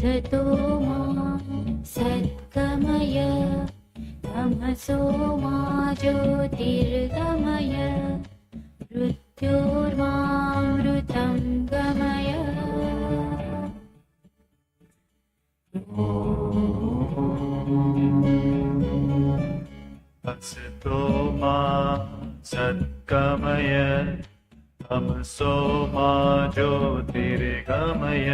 सतो मा सद्गमय तमसो मा ज्योतिर्गमय मृत्योर्मामृतं गमय। असतो मा सद्गमय तमसो मा ज्योतिर्गमय।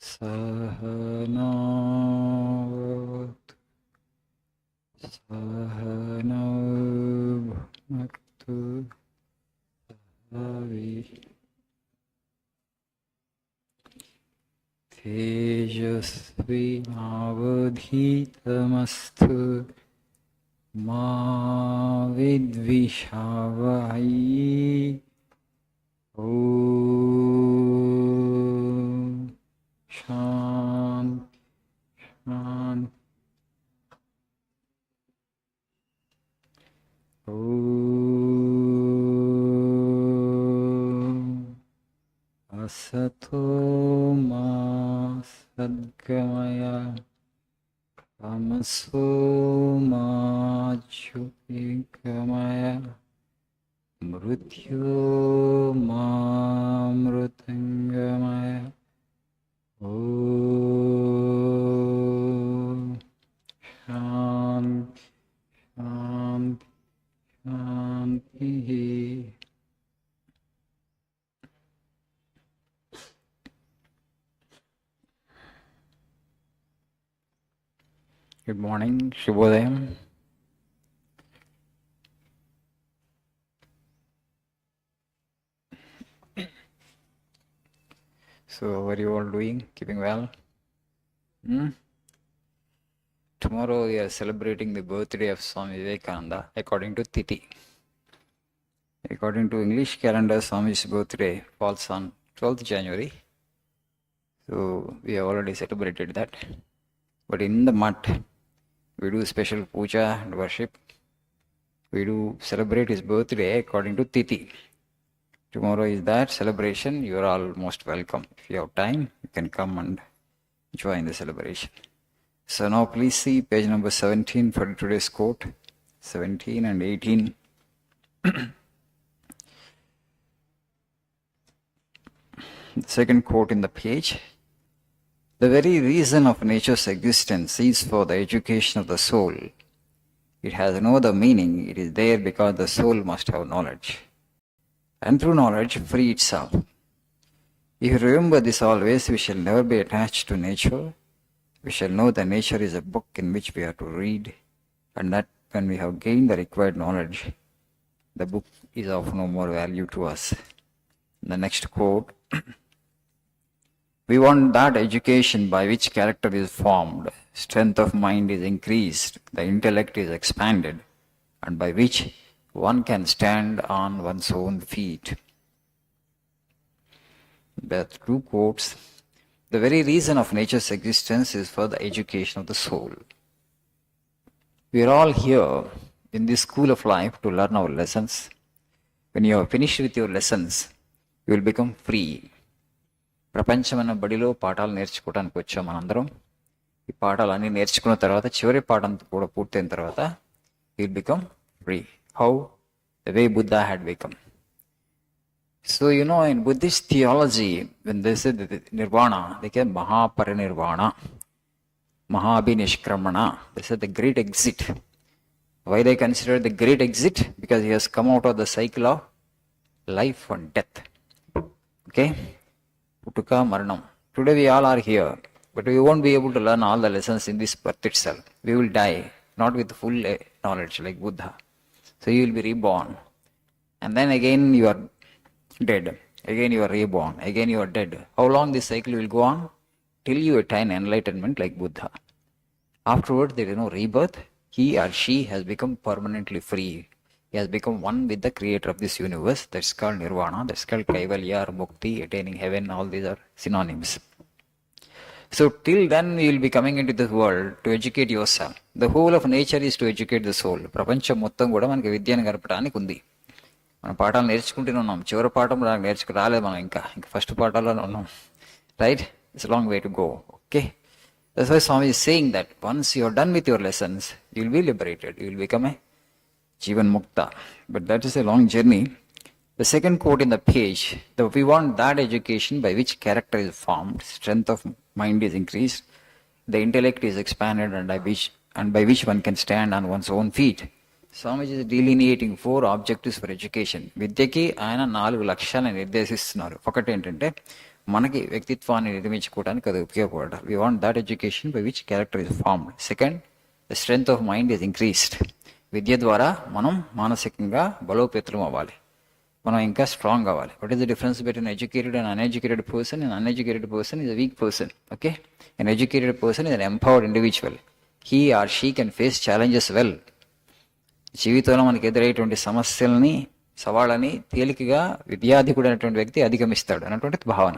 Sahanavavatu Sahanau Bhunaktu Sahavi Tejasvi Avadhitamastu Ma Vidvishavai. Om Shanti Shanti. Om Asato Ma Sadgamaya Tamaso Ma Jyotirgamaya Mrityo Mamrutangamaya. Om Shanti Shanti Shanti. Good morning, Shubhodayam. So, how are you all doing? Keeping well? Tomorrow we are celebrating the birthday of Swami Vivekananda according to Tithi. According to English calendar, Swami's birthday falls on 12th January. So, we have already celebrated that. But in the Math, we do special puja and worship. We do celebrate his birthday according to Tithi. Tomorrow is that celebration. You are all most welcome. If you have time, you can come and join the celebration. So now please see page number 17 for today's quote. 17 and 18. The second quote in the page. The very reason of nature's existence is for the education of the soul. It has no other meaning. It is there because the soul must have knowledge, and through knowledge free itself. If you remember this always, we shall never be attached to nature. We shall know that nature is a book in which we have to read, and that when we have gained the required knowledge, the book is of no more value to us. The next quote. We want that education by which character is formed, strength of mind is increased, the intellect is expanded, and by which one can stand on one's own feet. There are two quotes. The very reason of nature's existence is for the education of the soul. We are all here in this school of life to learn our lessons. When you are finished with your lessons, you will become free. ప్రపంచమైన బడిలో పాఠాలు నేర్చుకోవడానికి వచ్చాం మనందరం. ఈ పాఠాలన్నీ నేర్చుకున్న తర్వాత చివరి పాఠం కూడా పూర్తయిన తర్వాత will become free. How? The way Buddha had become. So in Buddhist theology, when they say nirvana, they say mahaparinirvana, mahabhinishkramana. They say the great exit. Why they consider the great exit? Because he has come out of the cycle of life and death. Okay? Putuka Maranam. Today we all are here, but we won't be able to learn all the lessons in this birth itself. We will die, not with full knowledge like Buddha. So you will be reborn. and then again you are dead, again you are reborn, again you are dead. How long this cycle will go on? Till you attain enlightenment like Buddha. Afterwards, there is no rebirth. He or she has become permanently free. He has become one with the creator of this universe. That's called nirvana. That's called kaivalya or mukti, attaining heaven. All these are synonyms. So till then you will be coming into this world to educate yourself. The whole of nature is to educate the soul. ప్రపంచం మొత్తం కూడా మనకి విద్యను గడపడానికి ఉంది. మనం పాఠాలు నేర్చుకుంటూనే ఉన్నాం. చివరి పాఠం రాలేదు మనం ఇంకా ఫస్ట్ పాఠాల్లోనే ఉన్నాం. Right? It's long way to go. Okay. That's why Swami is saying that once you are done with your lessons, you will be liberated. You will become a Jivan Mukta. But that is a long journey. The second quote in the page, we want that education by which character is formed, strength of mind is increased, the intellect is expanded, and by which one can stand on one's own feet. Swami is delineating 4 objectives for education. విద్యకి ఆయన 4 లక్ష్యాలను నిర్దేశిస్తున్నారు. ఒకటి ఏంటంటే మనకి వ్యక్తిత్వాన్ని నిర్మించుకోవడానికి అది ఉపయోగపడాలి. We want that education by which character is formed. Second, the strength of mind is increased. విద్య ద్వారా మనం మానసికంగా బలోపేతం అవ్వాలి, మనం ఇంకా స్ట్రాంగ్ అవ్వాలి. What is the difference between educated and uneducated person? And uneducated person is a weak person. Okay. an educated person is an empowered individual. He or she can face challenges well. జీవితంలో మనకి ఎదురయ్యేటువంటి సమస్యల్ని సవాళ్ళని తేలికగా విద్యాధికుడైనటువంటి వ్యక్తి అధిగమిస్తాడు అన్నటువంటి భావన.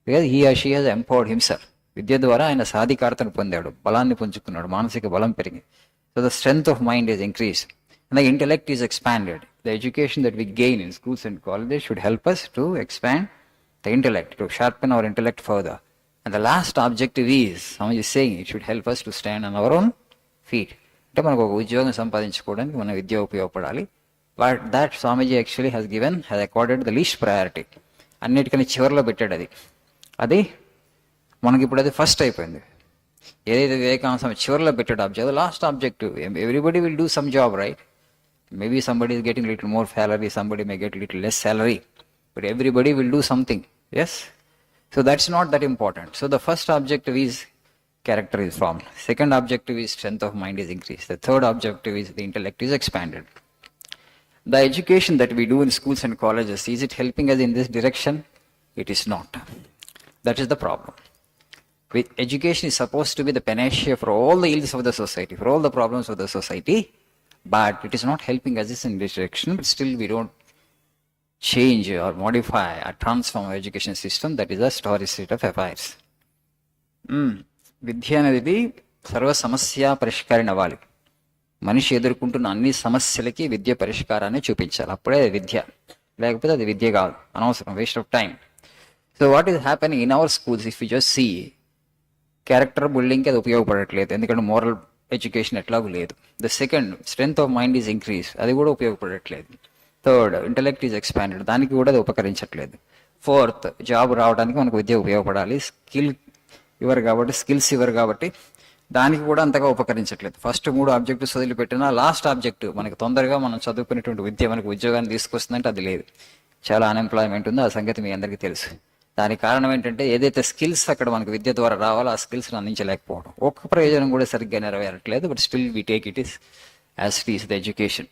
Because he or she has empowered himself. విద్య ద్వారా ఆయన సాధికారతను పొందాడు, బలాన్ని పుంజుకున్నాడు, మానసిక బలం పెరిగింది. So the strength of mind is increase and the intellect is expanded. The education that we gain in schools and colleges should help us to expand the intellect, to sharpen our intellect further. And the last objective is, Swami is saying, it should help us to stand on our own feet. అంటే మనకు ఒక ఉద్యోగం సంపాదించుకోవడానికి మన విద్య ఉపయోగపడాలి. But that Swamiji actually has accorded the least priority. అన్నిటికన్నా చివరిలో పెట్టాడు అది మనకి ఇప్పుడు అది ఫస్ట్ అయిపోయింది. ఏదైతే వివేకానంద స్వామి చివరిలో పెట్టాడు object, last objective. Everybody will do some job, right? Maybe somebody is getting little more salary, somebody may get little less salary, but everybody will do something. Yes, so that's not that important. So the first objective is character is formed. Second objective is strength of mind is increased. The third objective is the intellect is expanded. The education that we do in schools and colleges, is it helping us in this direction? It is not. That is the problem. Education is supposed to be the panacea for all the ills of the society, for all the problems of the society, but it is not helping us in this direction. But still we don't change or modify or transform our education system. That is a story state of affairs. విద్య అనేది సర్వ సమస్య పరిష్కారిణి అవ్వాలి. మనిషి ఎదుర్కొంటున్న అన్ని సమస్యలకి విద్య పరిష్కారాన్ని చూపించాలి. అప్పుడే విద్య, లేకపోతే అది విద్య కాదు, అనవసరం, waste of time. So what is happening in our schools? If you just see, character బిల్డింగ్కి అది ఉపయోగపడట్లేదు, ఎందుకంటే మోరల్ ఎడ్యుకేషన్ ఎట్లాగూ లేదు. The second, strength of mind is increase, అది కూడా ఉపయోగపడట్లేదు. థర్డ్, ఇంటెలెక్ట్ ఈజ్ ఎక్స్పాండెడ్, దానికి కూడా అది ఉపకరించట్లేదు. ఫోర్త్, జాబ్ రావడానికి మనకు విద్య ఉపయోగపడాలి, స్కిల్స్ ఇవ్వరు కాబట్టి దానికి కూడా అంతగా ఉపకరించట్లేదు. ఫస్ట్ 3 ఆబ్జెక్టివ్స్ వదిలిపెట్టినా లాస్ట్ ఆబ్జెక్టివ్ మనకి తొందరగా మనం చదువుకునేటువంటి విద్య మనకు ఉద్యోగాన్ని తీసుకొస్తుందంటే అది లేదు. చాలా అన్ఎంప్లాయ్మెంట్ ఉందో ఆ సంగతి మీ అందరికీ తెలుసు. దానికి కారణం ఏంటంటే ఏదైతే స్కిల్స్ అక్కడ మనకు విద్య ద్వారా రావాలో ఆ స్కిల్స్ని అందించలేకపోవడం. ఒక్క ప్రయోజనం కూడా సరిగ్గా నెరవేరట్లేదు. But still we take it is as it is the education.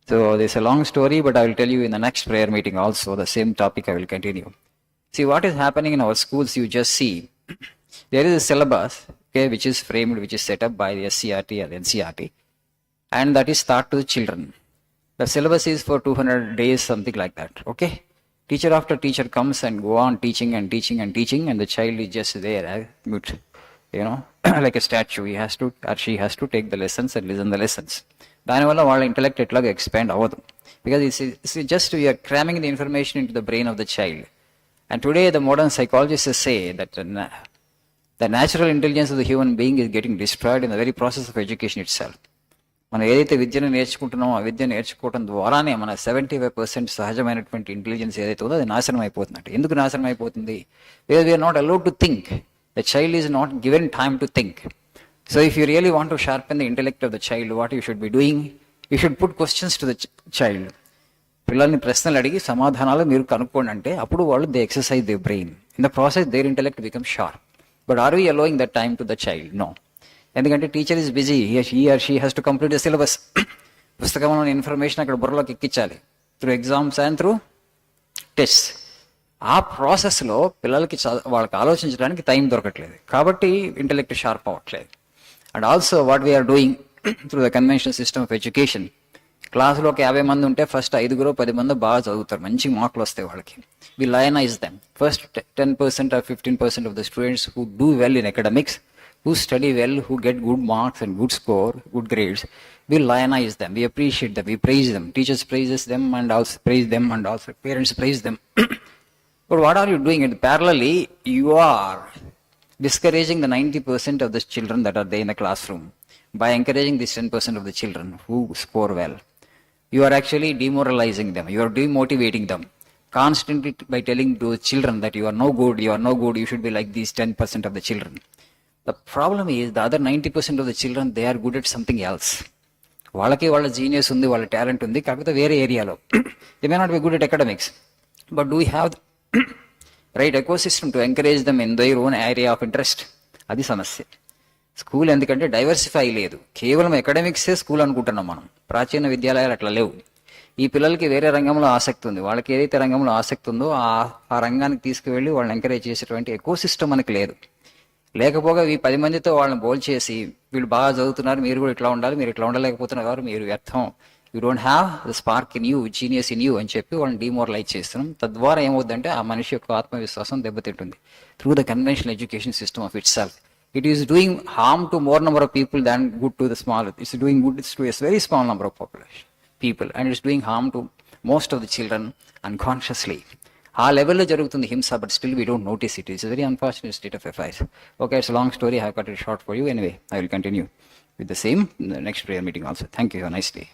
So there's a long story, but I will tell you in the next prayer meeting also, the same topic I will continue. See what is happening in our schools. You just see there is a syllabus, okay, which is framed, which is set up by the SCRT or NCRT, and that is taught to the children. The syllabus is for 200 days, something like that. Okay, teacher after teacher comes and go on teaching and teaching and teaching, and the child is just there, mute, like a statue. He has to, or she has to take the lessons and listen the lessons. దానివల్ల వాళ్ళ intellect ఎట్లాగో expand అవ్వదు. Because it's just we're cramming the information into the brain of the child. And today the modern psychologists say that the natural intelligence of the human being is getting destroyed in the very process of education itself. మనం ఏదైతే విద్యను నేర్చుకుంటున్నామో ఆ విద్య నేర్చుకోవడం ద్వారానే మన 75% సహజమైనటువంటి intelligence ఏదైతే ఉందో అది నాశనం అయిపోతుందంట. ఎందుకు నాశనం అయిపోతుంది? Because we are not allowed to think. The child is not given time to think. So if you really want to sharpen the intellect of the child, what you should be doing, you should put questions to the child. పిల్లల్ని ప్రశ్నలు అడిగి సమాధానాలు మీరు కనుక్కోండి అంటే అప్పుడు వాళ్ళు they exercise their brain. In the process their intellect become sharp. But are we allowing that time to the child? No. ఎందుకంటే teacher is busy, he or she has to complete the syllabus. పుస్తకంలోని information అక్కడ బుర్రలోకి ఎక్కించాలి through exams and through test. ఆ ప్రాసెస్లో పిల్లలకి వాళ్ళకి ఆలోచించడానికి టైం దొరకట్లేదు, కాబట్టి ఇంటెలెక్ట్ షార్ప్ అవ్వట్లేదు. And also what we're doing through the conventional system of education, క్లాసులో ఒక 50 మంది ఉంటే ఫస్ట్ 5-10 మంది బాగా చదువుతారు, మంచి మార్కులు వస్తాయి వాళ్ళకి. వి లయనైజ్ them. First 10% or 15% of the students who do well in academics, who study well, who get good marks and good score, good grades, we lionize them, we appreciate them, we praise them. Teachers praises them and also praise them, and also parents praise them. But what are you doing? And parallelly, you are discouraging the 90% of the children that are there in the classroom by encouraging this 10% of the children who score well. You are actually demoralizing them, you are demotivating them constantly by telling those children that you are no good, you should be like these 10% of the children. The problem is the other 90% of the children, they are good at something else. వాళ్ళకి వాళ్ళ genius ఉంది, వాళ్ళ talent ఉంది, కాకపోతే వేరే ఏరియాలో. They may not be good at academics, but do have right ecosystem to encourage them in their own area of interest. అది సమస్య. స్కూల్ ఎందుకంటే డైవర్సిఫై లేదు, కేవలం అకాడమిక్సే స్కూల్ అనుకుంటున్నాం మనం. ప్రాచీన విద్యాలయాలు అట్లా లేవు. ఈ పిల్లలకి వేరే రంగంలో ఆసక్తి ఉంది, వాళ్ళకి ఏదైతే రంగంలో ఆసక్తి ఉందో ఆ రంగానికి తీసుకువెళ్ళి వాళ్ళని ఎంకరేజ్ చేసేటువంటి ఎకోసిస్టమ్ మనకి లేదు. లేకపోగా ఈ 10 మందితో వాళ్ళని బోల్ చేసి వీళ్ళు బాగా చదువుతున్నారు, మీరు కూడా ఇట్లా ఉండాలి, మీరు ఇట్లా ఉండలేకపోతున్నారు, మీరు వ్యర్థం, you don't have the spark in you, genius in you అని చెప్పి వాళ్ళని డిమోరలైజ్ చేస్తున్నాం. తద్వారా ఏమవుతుందంటే ఆ మనిషి యొక్క ఆత్మవిశ్వాసం దెబ్బతింటుంది. Through the conventional education system of it self, it is doing harm to more number of people than good to the small. It's doing good to a very small number of population people, and it's doing harm to most of the children unconsciously. ఆ లెవెల్లో జరుగుతుంది హింస, but still we don't notice it. It's very unfortunate state of affairs. Okay, it's long story, I have cut it short for you. Anyway, I will continue with the same in the next prayer meeting also. Thank you. Have a nice day.